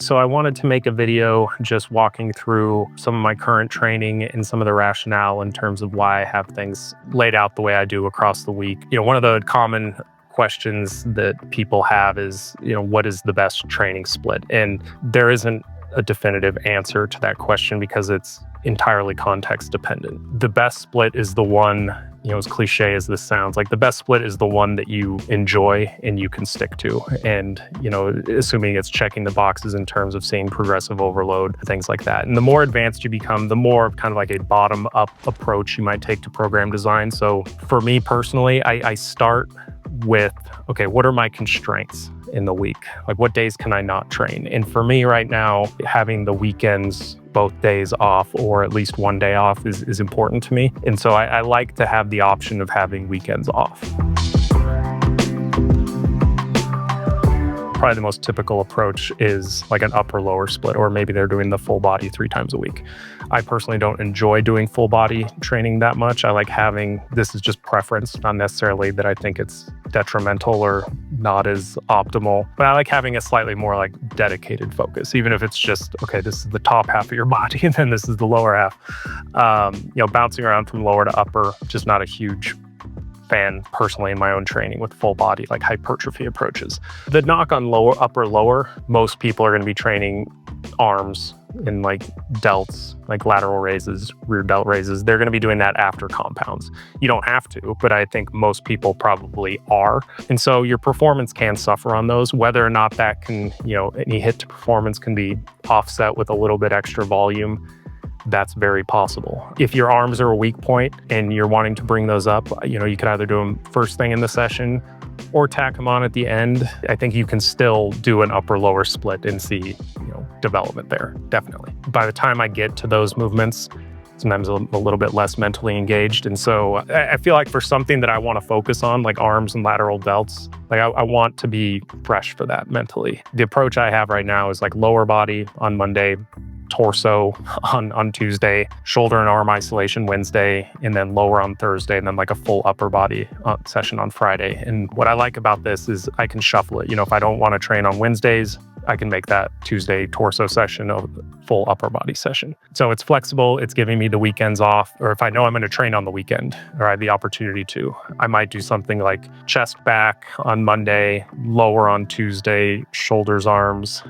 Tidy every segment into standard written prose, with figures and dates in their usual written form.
So I wanted to make a video just walking through some of my current training and some of the rationale in terms of why I have things laid out the way I do across the week. One of the common questions that people have is, what is the best training split? And there isn't a definitive answer to that question because it's entirely context dependent. The best split is the one, as cliche as this sounds, like the best split is the one that you enjoy and you can stick to. And, assuming it's checking the boxes in terms of seeing progressive overload, things like that. And the more advanced you become, the more kind of like a bottom up approach you might take to program design. So for me personally, I start with, okay, what are my constraints in the week? Like what days can I not train? And for me right now, having the weekends, both days off or at least one day off is important to me. And so I like to have the option of having weekends off. Probably the most typical approach is like an upper lower split, or maybe they're doing the full body 3 times a week. I personally don't enjoy doing full body training that much. I like having, this is just preference, not necessarily that I think it's detrimental or not as optimal, but I like having a slightly more like dedicated focus, even if it's just, okay, this is the top half of your body and then this is the lower half. Bouncing around from lower to upper, just not a huge fan personally in my own training with full body, like hypertrophy approaches. The knock on upper lower, most people are going to be training arms in like delts, like lateral raises, rear delt raises. They're going to be doing that after compounds. You don't have to, but I think most people probably are. And so your performance can suffer on those, whether or not that can, any hit to performance can be offset with a little bit extra volume. That's very possible. If your arms are a weak point and you're wanting to bring those up, you could either do them first thing in the session or tack them on at the end. I think you can still do an upper lower split and see, development there, definitely. By the time I get to those movements, sometimes a little bit less mentally engaged. And so I feel like for something that I want to focus on, like arms and lateral delts, like I want to be fresh for that mentally. The approach I have right now is like lower body on Monday, torso on Tuesday, shoulder and arm isolation Wednesday, and then lower on Thursday, and then like a full upper body session on Friday. And what I like about this is I can shuffle it. If I don't want to train on Wednesdays, I can make that Tuesday torso session a full upper body session. So it's flexible. It's giving me the weekends off. Or if I know I'm going to train on the weekend or I have the opportunity to, I might do something like chest back on Monday, lower on Tuesday, shoulders, arms,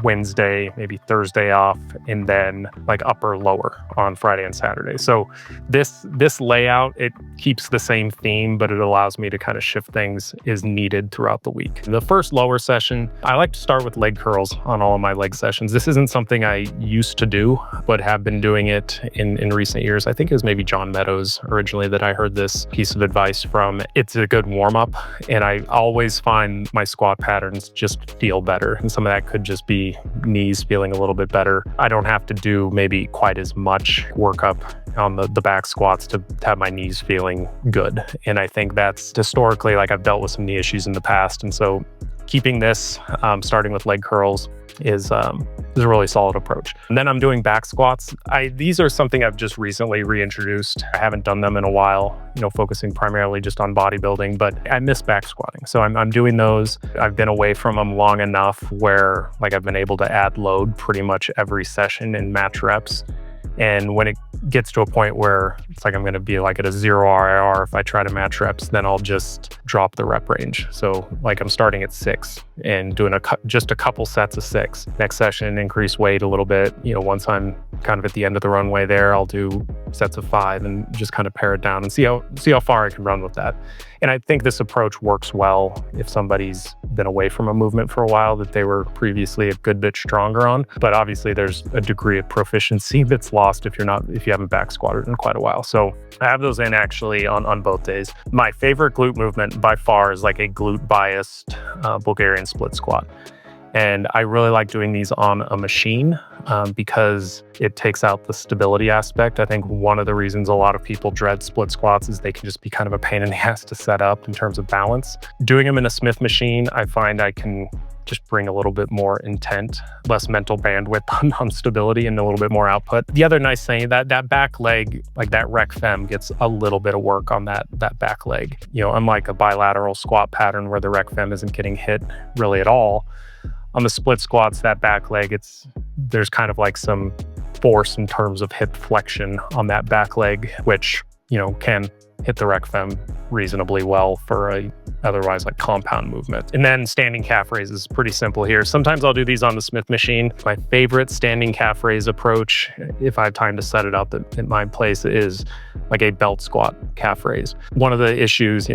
Wednesday, maybe Thursday off, and then like upper lower on Friday and Saturday. So this layout, it keeps the same theme, but it allows me to kind of shift things as needed throughout the week. The first lower session, I like to start with leg curls on all of my leg sessions. This isn't something I used to do, but have been doing it in recent years. I think it was maybe John Meadows originally that I heard this piece of advice from. It's a good warm up, and I always find my squat patterns just feel better. And some of that could just be knees feeling a little bit better. I don't have to do maybe quite as much workup on the back squats to have my knees feeling good. And I think that's historically, like I've dealt with some knee issues in the past. And so keeping this, starting with leg curls is a really solid approach. And then I'm doing back squats. These are something I've just recently reintroduced. I haven't done them in a while, focusing primarily just on bodybuilding, but I miss back squatting. So I'm doing those. I've been away from them long enough where like I've been able to add load pretty much every session and match reps. And when it gets to a point where it's like I'm going to be like at a 0 RIR, if I try to match reps, then I'll just drop the rep range. So like I'm starting at 6 and doing just a couple sets of 6. Next session, increase weight a little bit. Once I'm kind of at the end of the runway there, I'll do sets of 5 and just kind of pare it down and see how far I can run with that. And I think this approach works well if somebody's been away from a movement for a while that they were previously a good bit stronger on. But obviously there's a degree of proficiency that's lost if you haven't back squatted in quite a while. So I have those in actually on both days. My favorite glute movement by far is like a glute biased Bulgarian split squat. And I really like doing these on a machine because it takes out the stability aspect. I think one of the reasons a lot of people dread split squats is they can just be kind of a pain in the ass to set up in terms of balance. Doing them in a Smith machine, I find I can just bring a little bit more intent, less mental bandwidth on stability and a little bit more output. The other nice thing, that back leg, like that rec fem gets a little bit of work on that back leg. Unlike a bilateral squat pattern where the rec fem isn't getting hit really at all, On the split squats, that back leg, there's kind of like some force in terms of hip flexion on that back leg, which, can hit the rec fem reasonably well for a otherwise like compound movement. And then standing calf raise is pretty simple here. Sometimes I'll do these on the Smith machine. My favorite standing calf raise approach, if I have time to set it up at my place, is like a belt squat calf raise. One of the issues,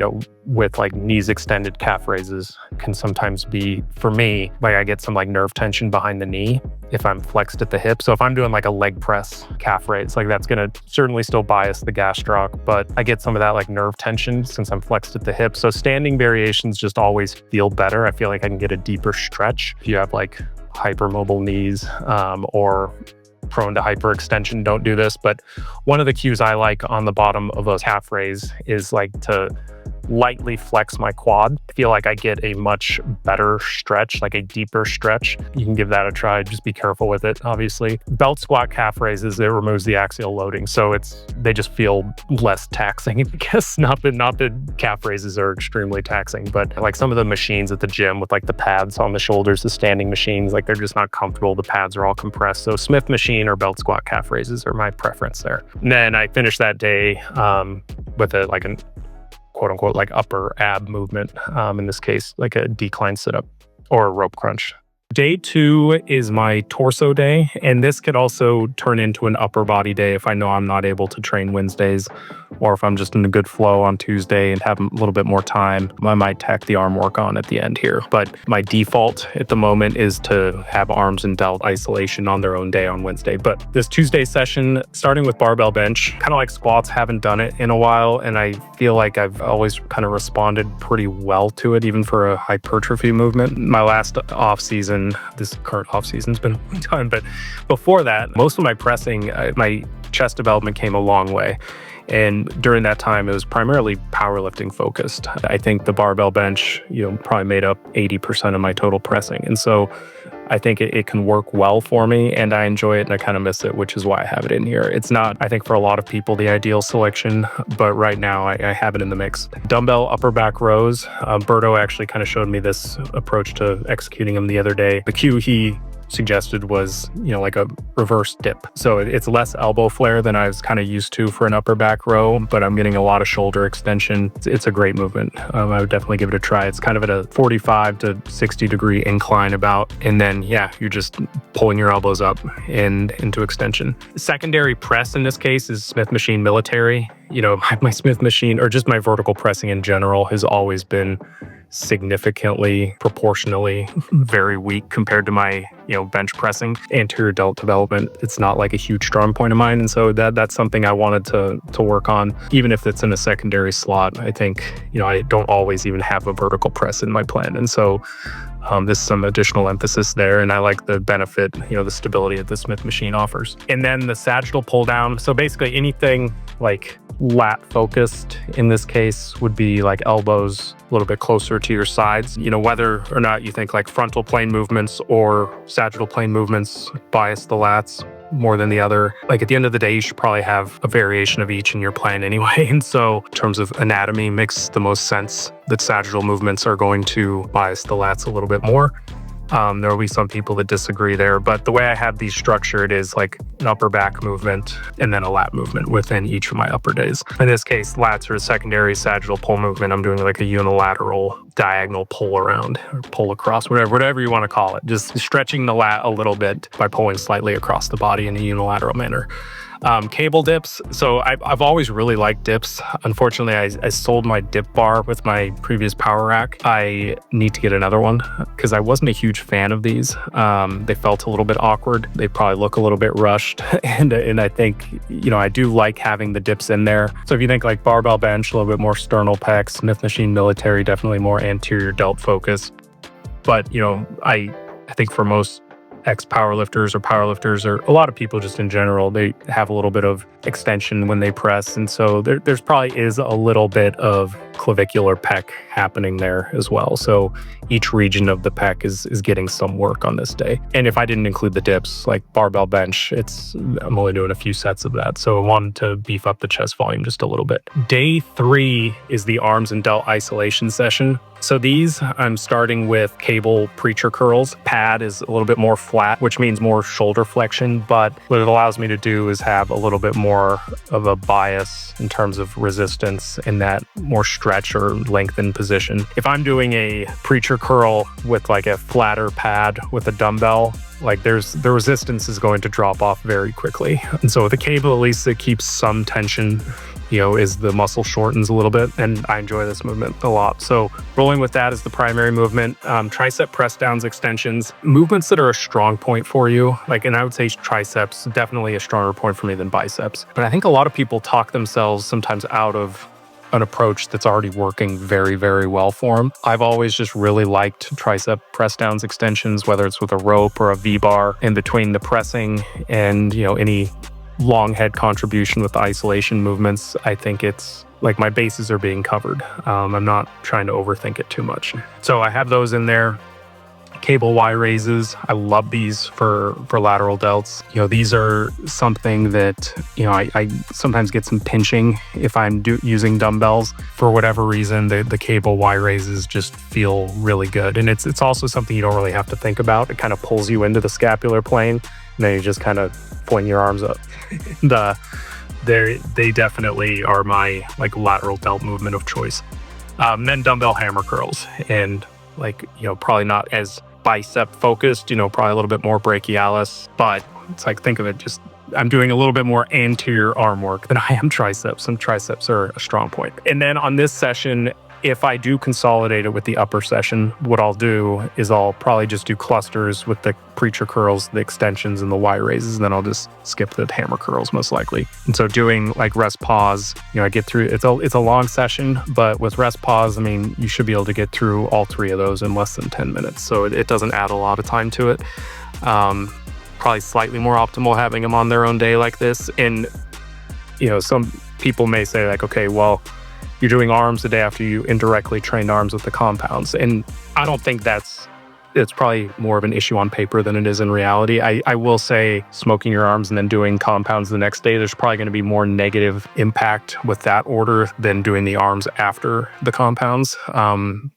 with like knees extended calf raises can sometimes be, for me, like I get some like nerve tension behind the knee if I'm flexed at the hip. So if I'm doing like a leg press calf raise, like that's gonna certainly still bias the gastroc, but I get some of that like nerve tension since I'm flexed at the hip. So standing variations just always feel better. I feel like I can get a deeper stretch. If you have like hypermobile knees or prone to hyperextension, don't do this. But one of the cues I like on the bottom of those calf raise is like to lightly flex my quad. I feel like I get a much better stretch, like a deeper stretch. You can give that a try. Just be careful with it, obviously. Belt squat calf raises, it removes the axial loading. So they just feel less taxing, I guess. Not that calf raises are extremely taxing, but like some of the machines at the gym with like the pads on the shoulders, the standing machines, like they're just not comfortable. The pads are all compressed. So Smith machine or belt squat calf raises are my preference there. And then I finished that day with a quote unquote like upper ab movement, in this case like a decline sit-up or a rope crunch. Day 2 is my torso day, and this could also turn into an upper body day if I know I'm not able to train Wednesdays, or if I'm just in a good flow on Tuesday and have a little bit more time, I might tack the arm work on at the end here. But my default at the moment is to have arms and delt isolation on their own day on Wednesday. But this Tuesday session, starting with barbell bench, kind of like squats, haven't done it in a while, and I feel like I've always kind of responded pretty well to it, even for a hypertrophy movement. My last off season, this current off season's been a long time, but before that, most of my pressing, my chest development came a long way. And during that time, it was primarily powerlifting focused. I think the barbell bench, probably made up 80% of my total pressing. And so I think it can work well for me, and I enjoy it, and I kind of miss it, which is why I have it in here. It's not, I think, for a lot of people, the ideal selection, but right now I have it in the mix. Dumbbell upper back rows. Berto actually kind of showed me this approach to executing them the other day. The cue he suggested was, like a reverse dip. So it's less elbow flare than I was kind of used to for an upper back row, but I'm getting a lot of shoulder extension. It's a great movement. I would definitely give it a try. It's kind of at a 45 to 60 degree incline about, and then you're just pulling your elbows up and into extension. Secondary press in this case is Smith machine military. My Smith machine, or just my vertical pressing in general, has always been significantly, proportionally very weak compared to my, bench pressing. Anterior delt development, it's not like a huge strong point of mine. And so that's something I wanted to work on, even if it's in a secondary slot. I think, I don't always even have a vertical press in my plan. And so there's some additional emphasis there, and I like the benefit, the stability that the Smith machine offers. And then the sagittal pull down. So basically anything like lat focused in this case would be like elbows a little bit closer to your sides. Whether or not you think like frontal plane movements or sagittal plane movements bias the lats more than the other. Like at the end of the day, you should probably have a variation of each in your plan anyway. And so in terms of anatomy, makes the most sense that sagittal movements are going to bias the lats a little bit more. There will be some people that disagree there, but the way I have these structured is like an upper back movement and then a lat movement within each of my upper days. In this case, lats are a secondary sagittal pull movement. I'm doing like a unilateral diagonal pull around or pull across, whatever you want to call it. Just stretching the lat a little bit by pulling slightly across the body in a unilateral manner. Cable dips. So I've always really liked dips. Unfortunately, I sold my dip bar with my previous power rack. I need to get another one because I wasn't a huge fan of these. They felt a little bit awkward. They probably look a little bit rushed. And I think, I do like having the dips in there. So if you think like barbell bench, a little bit more sternal pecs, Smith machine military, definitely more anterior delt focused. But, I think for most ex-powerlifters or a lot of people just in general, they have a little bit of extension when they press. And so there's probably is a little bit of clavicular pec happening there as well. So each region of the pec is getting some work on this day. And if I didn't include the dips, like barbell bench, I'm only doing a few sets of that. So I wanted to beef up the chest volume just a little bit. Day 3 is the arms and delt isolation session. So these, I'm starting with cable preacher curls. Pad is a little bit more flat, which means more shoulder flexion, but what it allows me to do is have a little bit more of a bias in terms of resistance in that more stretch or lengthened position. If I'm doing a preacher curl with like a flatter pad with a dumbbell, like the resistance is going to drop off very quickly. And so with the cable, at least it keeps some tension, as the muscle shortens a little bit, and I enjoy this movement a lot. So rolling with that is the primary movement. Tricep press downs, extensions, movements that are a strong point for you. And I would say triceps, definitely a stronger point for me than biceps. But I think a lot of people talk themselves sometimes out of an approach that's already working very, very well for them. I've always just really liked tricep press downs, extensions, whether it's with a rope or a V-bar, in between the pressing and, any long head contribution with the isolation movements. I think it's like my bases are being covered. I'm not trying to overthink it too much. So I have those in there. Cable Y raises. I love these for lateral delts. These are something that, I sometimes get some pinching if I'm using dumbbells. For whatever reason, the cable Y raises just feel really good. And it's also something you don't really have to think about. It kind of pulls you into the scapular plane, and then you just kind of point your arms up. They definitely are my lateral delt movement of choice. Then dumbbell hammer curls, and probably not as bicep focused, probably a little bit more brachialis, but it's think of it, just I'm doing a little bit more anterior arm work than I am triceps, and triceps are a strong point. And then on this session, if I do consolidate it with the upper session, what I'll do is I'll probably just do clusters with the preacher curls, the extensions, and the Y raises, and then I'll just skip the hammer curls most likely. And so doing rest pause, I get through, it's a long session, but with rest pause, you should be able to get through all three of those in less than 10 minutes. So it doesn't add a lot of time to it. Probably slightly more optimal having them on their own day like this. And, some people may say okay, well, you're doing arms the day after you indirectly trained arms with the compounds. And I don't think it's probably more of an issue on paper than it is in reality. I will say smoking your arms and then doing compounds the next day, there's probably going to be more negative impact with that order than doing the arms after the compounds,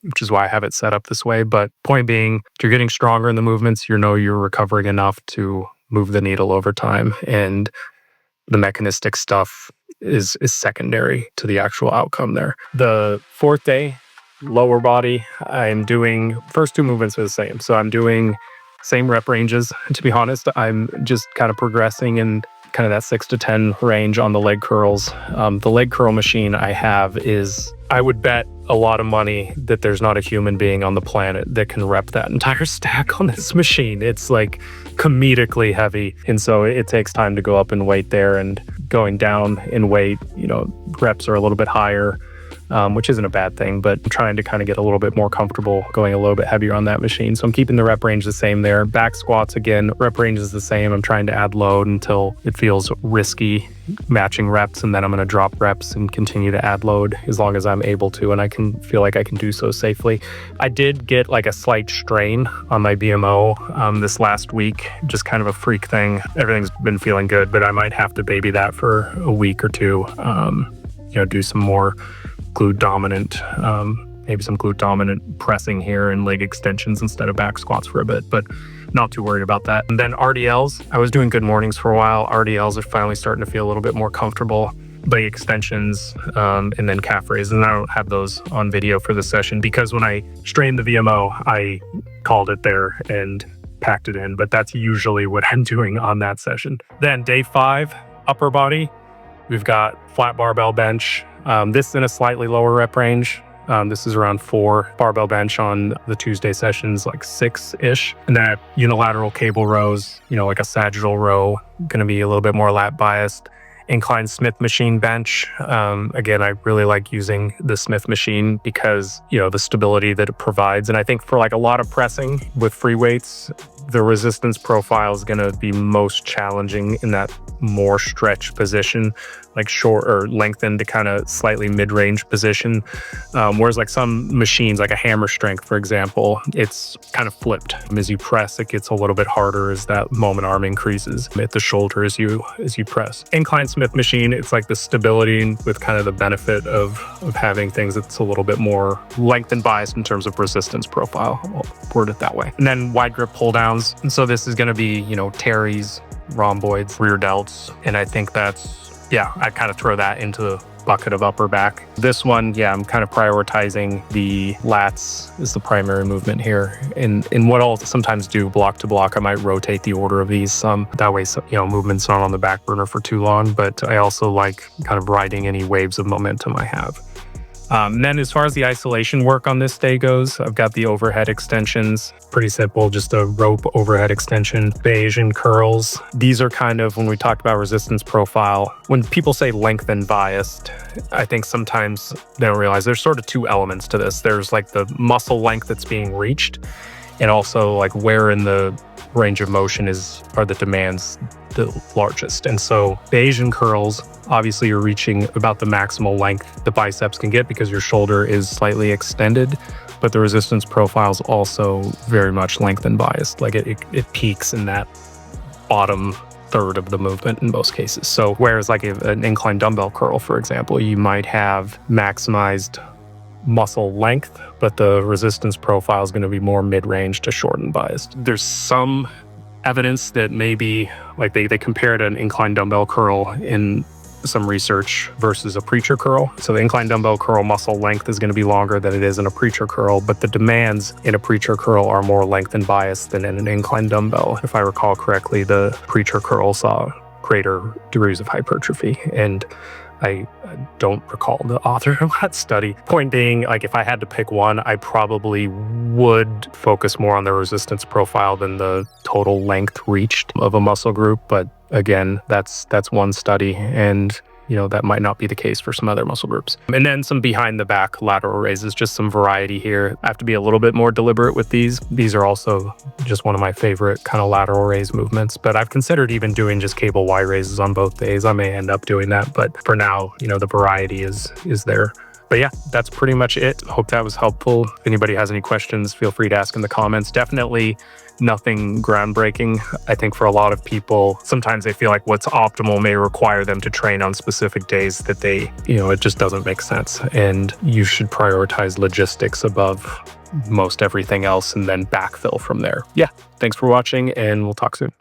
which is why I have it set up this way. But point being, if you're getting stronger in the movements, you're recovering enough to move the needle over time. And the mechanistic stuff is secondary to the actual outcome there. The fourth day, lower body, I'm doing, first two movements are the same. So I'm doing same rep ranges. To be honest, I'm just kind of progressing in kind of that 6 to 10 range on the leg curls. The leg curl machine I have is, I would bet a lot of money that there's not a human being on the planet that can rep that entire stack on this machine. It's comedically heavy. And so it takes time to go up in weight there, and going down in weight, reps are a little bit higher, which isn't a bad thing, but I'm trying to kind of get a little bit more comfortable going a little bit heavier on that machine. So I'm keeping the rep range the same there. Back squats, again, rep range is the same. I'm trying to add load until it feels risky, matching reps, and then I'm going to drop reps and continue to add load as long as I'm able to, and I can feel like I can do so safely. I did get a slight strain on my BMO this last week, just kind of a freak thing. Everything's been feeling good, but I might have to baby that for a week or two, do some more glute dominant, maybe some glute dominant pressing here and leg extensions instead of back squats for a bit, but not too worried about that. And then RDLs, I was doing good mornings for a while. RDLs are finally starting to feel a little bit more comfortable. Leg extensions, and then calf raises. And I don't have those on video for the session because when I strained the VMO, I called it there and packed it in, but that's usually what I'm doing on that session. Then day 5, upper body, we've got flat barbell bench. This is in a slightly lower rep range. This is around 4 barbell bench on the Tuesday sessions, 6-ish. And then unilateral cable rows, like a sagittal row, going to be a little bit more lat biased. Incline Smith machine bench. Again, I really like using the Smith machine because, the stability that it provides. And I think for a lot of pressing with free weights, the resistance profile is going to be most challenging in that more stretched position, like short or lengthened to kind of slightly mid-range position. Whereas like some machines, like a hammer strength, for example, it's kind of flipped. As you press, it gets a little bit harder as that moment arm increases at the shoulder as you press. Incline Smith machine, it's like the stability with kind of the benefit of having things that's a little bit more lengthened biased in terms of resistance profile. I'll word it that way. And then wide grip pull downs. And so this is going to be, you know, teres, rhomboids, rear delts. And I think that's, yeah, I'd kind of throw that into the bucket of upper back. This one, yeah, I'm kind of prioritizing the lats as the primary movement here. And what I'll sometimes do block to block, I might rotate the order of these some. That way, you know, movement's not on the back burner for too long, but I also like kind of riding any waves of momentum I have. And then as far as the isolation work on this day goes, I've got the overhead extensions. Pretty simple, just a rope overhead extension, Bayesian curls. These are kind of, when we talked about resistance profile, when people say lengthen biased, I think sometimes they don't realize there's sort of two elements to this. There's like the muscle length that's being reached, and also like where in the range of motion are the demands the largest. And so Bayesian curls, obviously you're reaching about the maximal length the biceps can get because your shoulder is slightly extended, but the resistance profile is also very much lengthen biased. Like it peaks in that bottom third of the movement in most cases. So whereas like an incline dumbbell curl, for example, you might have maximized muscle length, but the resistance profile is going to be more mid-range to shorten biased. There's some evidence that maybe like they compared an incline dumbbell curl in some research versus a preacher curl. So the incline dumbbell curl muscle length is going to be longer than it is in a preacher curl, but the demands in a preacher curl are more length and bias than in an incline dumbbell. If I recall correctly, the preacher curl saw greater degrees of hypertrophy, and I don't recall the author of that study. Point being, like if I had to pick one, I probably would focus more on the resistance profile than the total length reached of a muscle group. But again, that's one study, and you know, that might not be the case for some other muscle groups. And then some behind the back lateral raises, just some variety here. I have to be a little bit more deliberate with these. These are also just one of my favorite kind of lateral raise movements, but I've considered even doing just cable Y raises on both days. I may end up doing that, but for now, you know, the variety is there. But yeah, that's pretty much it. Hope that was helpful. If anybody has any questions, feel free to ask in the comments. Definitely nothing groundbreaking. I think for a lot of people, sometimes they feel like what's optimal may require them to train on specific days that they, you know, it just doesn't make sense. And you should prioritize logistics above most everything else and then backfill from there. Yeah, thanks for watching, and we'll talk soon.